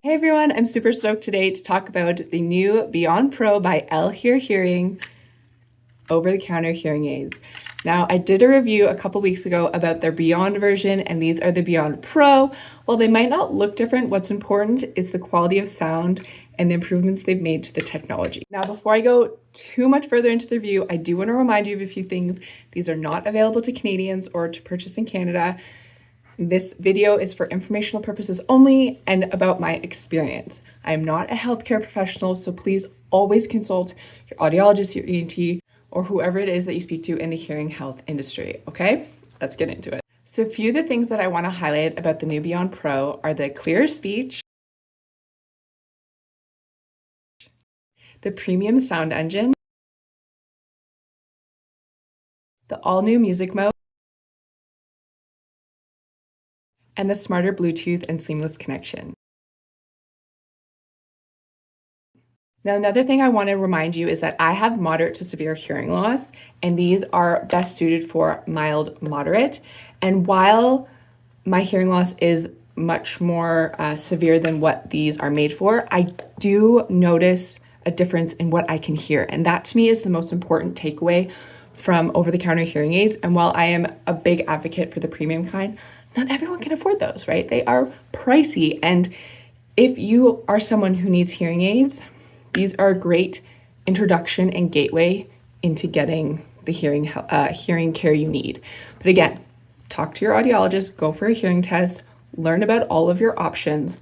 Hey everyone, I'm super stoked today to talk about the new Beyond Pro by Elehear Hearing over-the-counter hearing aids. Now, I did a review a couple weeks ago about their Beyond version, and these are the Beyond Pro. While they might not look different, what's important is the quality of sound and the improvements they've made to the technology. Now, before I go too much further into the review, I do want to remind you of a few things. These are not available to Canadians or to purchase in Canada. This video is for informational purposes only and about my experience. I am not a healthcare professional, so please always consult your audiologist, your ENT, or whoever it is that you speak to in the hearing health industry, okay? Let's get into it. So a few of the things that I want to highlight about the new Beyond Pro are the clear speech, the premium sound engine, the all-new music mode, and the smarter Bluetooth and seamless connection. Now, another thing I want to remind you is that I have moderate to severe hearing loss, and these are best suited for mild, moderate. And while my hearing loss is much more severe than what these are made for, I do notice a difference in what I can hear. And that to me is the most important takeaway from over-the-counter hearing aids. And while I am a big advocate for the premium kind, not everyone can afford those, right? They are pricey. And if you are someone who needs hearing aids, these are a great introduction and gateway into getting the hearing care you need. But again, talk to your audiologist, go for a hearing test, learn about all of your options.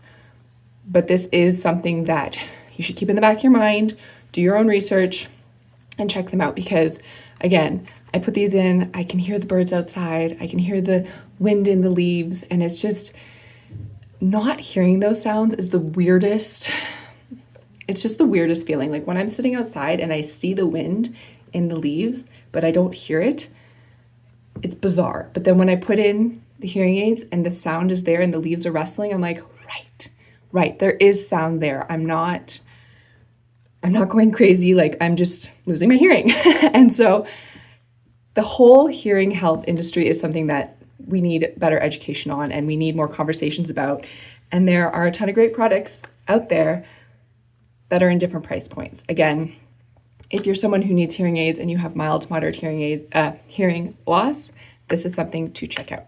But this is something that you should keep in the back of your mind, do your own research, and check them out because, again, I put these in, I can hear the birds outside, I can hear the wind in the leaves, and it's just not hearing those sounds is the weirdest. It's just the weirdest feeling. Like when I'm sitting outside and I see the wind in the leaves, but I don't hear it, it's bizarre. But then when I put in the hearing aids and the sound is there and the leaves are rustling, I'm like, right, there is sound there. I'm not going crazy. Like I'm just losing my hearing. And so the whole hearing health industry is something that we need better education on and we need more conversations about. And there are a ton of great products out there that are in different price points. Again, if you're someone who needs hearing aids and you have mild to moderate hearing loss, this is something to check out.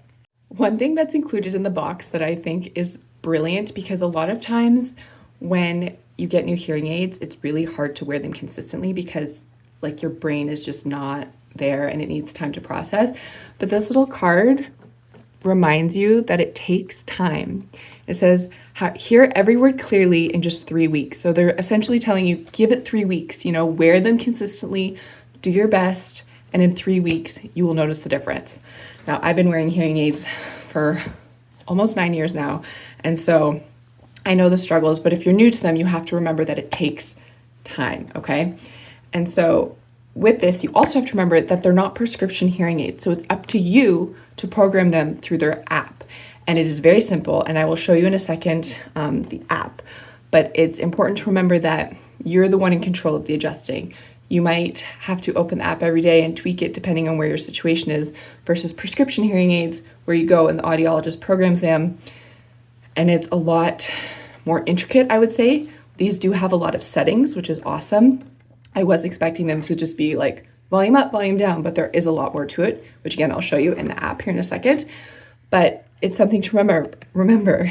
One thing that's included in the box that I think is brilliant, because a lot of times when you get new hearing aids, it's really hard to wear them consistently because like your brain is just not there and it needs time to process. But this little card reminds you that it takes time. It says, hear every word clearly in just 3 weeks. So they're essentially telling you, give it 3 weeks, wear them consistently, do your best, and in 3 weeks, you will notice the difference. Now, I've been wearing hearing aids for almost 9 years now. And so I know the struggles, but if you're new to them, you have to remember that it takes time, okay? And so with this, you also have to remember that they're not prescription hearing aids. So it's up to you to program them through their app. And it is very simple. And I will show you in a second the app. But it's important to remember that you're the one in control of the adjusting. You might have to open the app every day and tweak it depending on where your situation is versus prescription hearing aids where you go and the audiologist programs them. And it's a lot more intricate, I would say. These do have a lot of settings, which is awesome. I was expecting them to just be like volume up, volume down, but there is a lot more to it, which again, I'll show you in the app here in a second. But it's something to remember,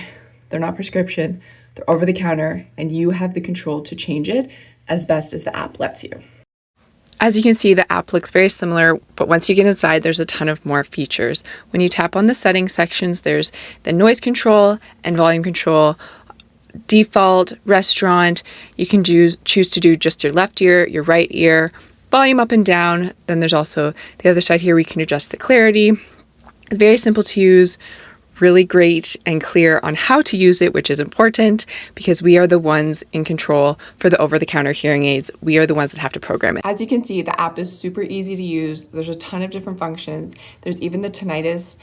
they're not prescription, they're over the counter, and you have the control to change it as best as the app lets you. As you can see, the app looks very similar, but once you get inside, there's a ton of more features. When you tap on the settings sections, there's the noise control and volume control, default, restaurant. You can choose to do just your left ear, your right ear, volume up and down. Then there's also the other side here where you can adjust the clarity. It's very simple to use, really great and clear on how to use it, which is important because we are the ones in control for the over-the-counter hearing aids. We are the ones that have to program it. As you can see, the app is super easy to use. There's a ton of different functions. There's even the tinnitus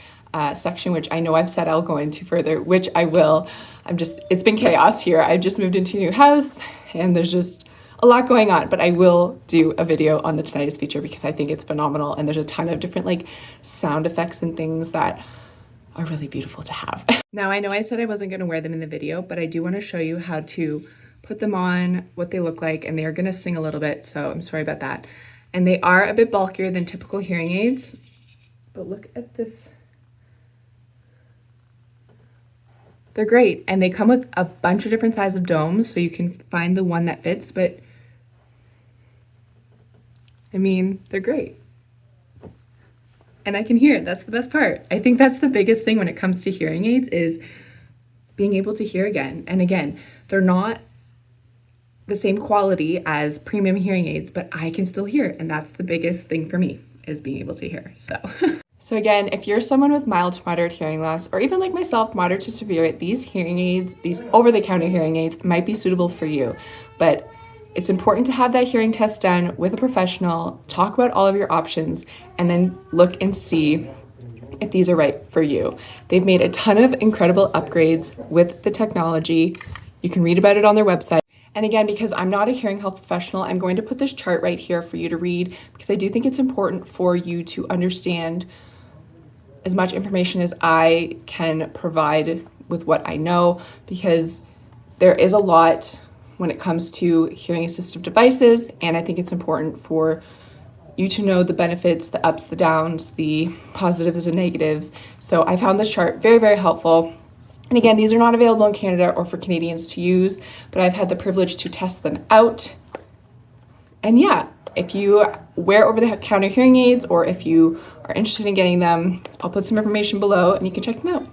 section, which I know I've said I'll go into further, which I will. It's been chaos here. I just moved into a new house and there's just a lot going on, but I will do a video on the tinnitus feature because I think it's phenomenal. And there's a ton of different like sound effects and things that are really beautiful to have. Now, I know I said I wasn't gonna wear them in the video, but I do wanna show you how to put them on, what they look like, and they are gonna sing a little bit, so I'm sorry about that. And they are a bit bulkier than typical hearing aids, but look at this. They're great, and they come with a bunch of different sizes of domes, so you can find the one that fits, but I mean, they're great. And I can hear it. That's the best part. I think that's the biggest thing when it comes to hearing aids is being able to hear again. And again, they're not the same quality as premium hearing aids, but I can still hear. And that's the biggest thing for me is being able to hear. So again, if you're someone with mild to moderate hearing loss, or even like myself, moderate to severe, these hearing aids, these over-the-counter hearing aids might be suitable for you. But it's important to have that hearing test done with a professional, talk about all of your options, and then look and see if these are right for you. They've made a ton of incredible upgrades with the technology. You can read about it on their website. And again, because I'm not a hearing health professional, I'm going to put this chart right here for you to read because I do think it's important for you to understand as much information as I can provide with what I know, because there is a lot when it comes to hearing assistive devices, and I think it's important for you to know the benefits, the ups, the downs, the positives and negatives. So I found this chart very, very helpful. And again, these are not available in Canada or for Canadians to use, but I've had the privilege to test them out. And yeah, if you wear over-the-counter hearing aids or if you are interested in getting them, I'll put some information below and you can check them out.